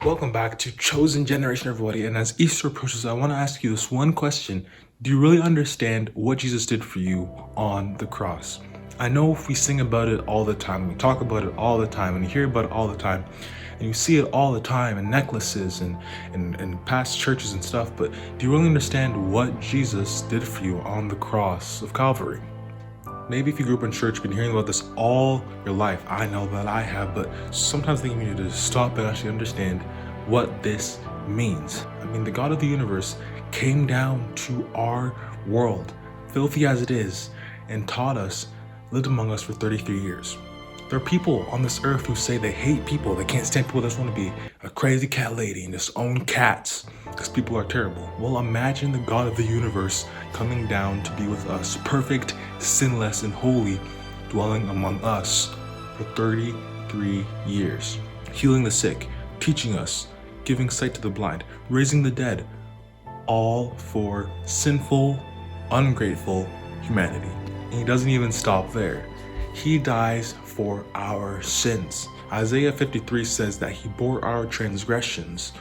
Welcome back to Chosen Generation, everybody. And as Easter approaches, I want to ask you this one question. Do you really understand what Jesus did for you on the cross? I know if we sing about it all the time, we talk about it all the time, and you hear about it all the time, and you see it all the time in necklaces and past churches and stuff, but do you really understand what Jesus did for you on the cross of Calvary? Maybe if you grew up in church, you've been hearing about this all your life. I know that I have, but sometimes I think you need to stop and actually understand what this means. I mean, the God of the universe came down to our world, filthy as it is, and taught us, lived among us for 33 years. There are people on this earth who say they hate people, they can't stand people that just want to be a crazy cat lady and just own cats because people are terrible. Well, imagine the God of the universe coming down to be with us, perfect, sinless, and holy, dwelling among us for 33 years, healing the sick, teaching us, giving sight to the blind, raising the dead, all for sinful, ungrateful humanity. And he doesn't even stop there. He dies for our sins. Isaiah 53 says that he bore our transgressions.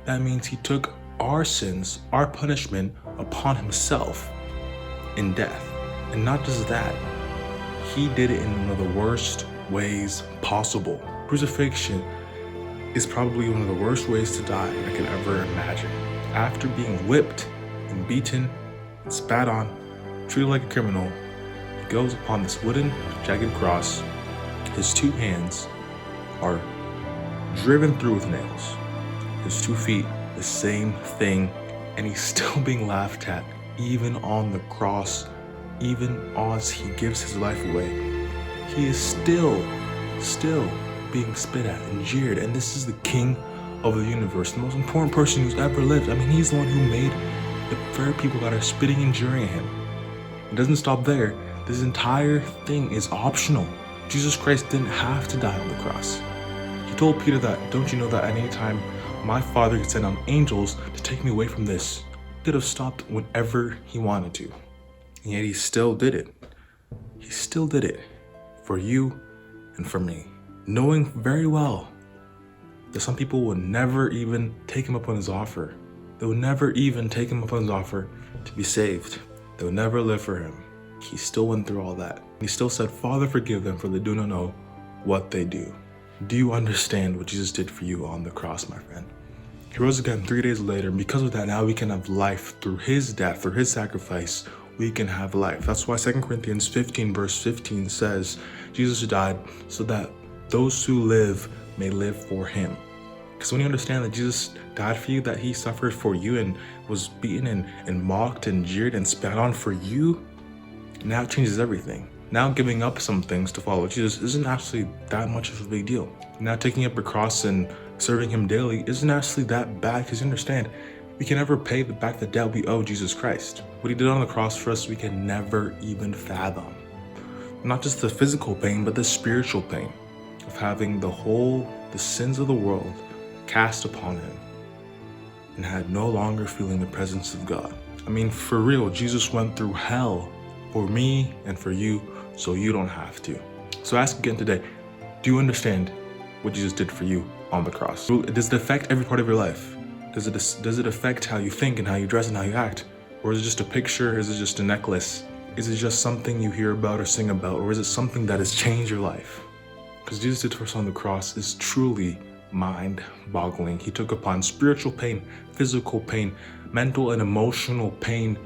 That means he took our sins, our punishment upon himself in death. And not just that, he did it in one of the worst ways possible. Crucifixion is probably one of the worst ways to die I can ever imagine. After being whipped and beaten and spat on, treated like a criminal, he goes upon this wooden, jagged cross. His two hands are driven through with nails. His 2 feet, the same thing, and he's still being laughed at, even on the cross, even as he gives his life away. He is still being spit at and jeered, and this is the King of the universe, the most important person who's ever lived. I mean, he's the one who made the very people that are spitting and jeering at him. It doesn't stop there. This entire thing is optional. Jesus Christ didn't have to die on the cross. He told Peter that, don't you know that at any time my Father could send down angels to take me away from this? He could have stopped whenever he wanted to. And yet he still did it. He still did it for you and for me, knowing very well that some people would never even take him up on his offer. They would never even take him up on his offer to be saved. They would never live for him. He still went through all that. He still said, Father, forgive them, for they do not know what they do. Do you understand what Jesus did for you on the cross, my friend? He rose again 3 days later, and because of that, now we can have life through his death, through his sacrifice. We can have life. That's why 2 Corinthians 15 verse 15 says, Jesus died so that those who live may live for him. Because when you understand that Jesus died for you, that he suffered for you and was beaten and mocked and jeered and spat on for you, now it changes everything. Now giving up some things to follow Jesus isn't actually that much of a big deal. Now taking up a cross and serving him daily isn't actually that bad, because you understand, we can never pay back the debt we owe Jesus Christ. What he did on the cross for us, we can never even fathom. Not just the physical pain, but the spiritual pain of having the sins of the world cast upon him and had no longer feeling the presence of God. I mean, for real, Jesus went through hell for me and for you, so you don't have to. So ask again today, do you understand what Jesus did for you on the cross? Does it affect every part of your life? Does it affect how you think and how you dress and how you act? Or is it just a picture? Is it just a necklace? Is it just something you hear about or sing about? Or is it something that has changed your life? Because Jesus did for us on the cross is truly mind-boggling. He took upon spiritual pain, physical pain, mental and emotional pain,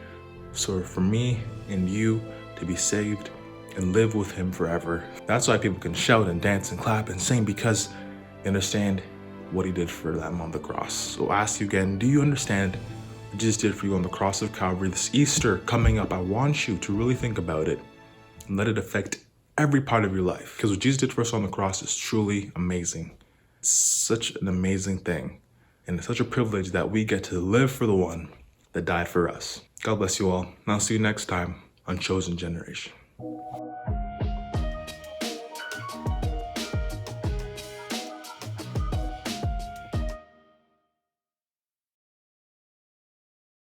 so for me and you to be saved and live with him forever. That's why people can shout and dance and clap and sing, because they understand what he did for them on the cross. So I ask you again, do you understand what Jesus did for you on the cross of Calvary? This Easter coming up, I want you to really think about it and let it affect every part of your life, because what Jesus did for us on the cross is truly amazing. It's such an amazing thing, and it's such a privilege that we get to live for the one that died for us. God bless you all, and I'll see you next time on Chosen Generation.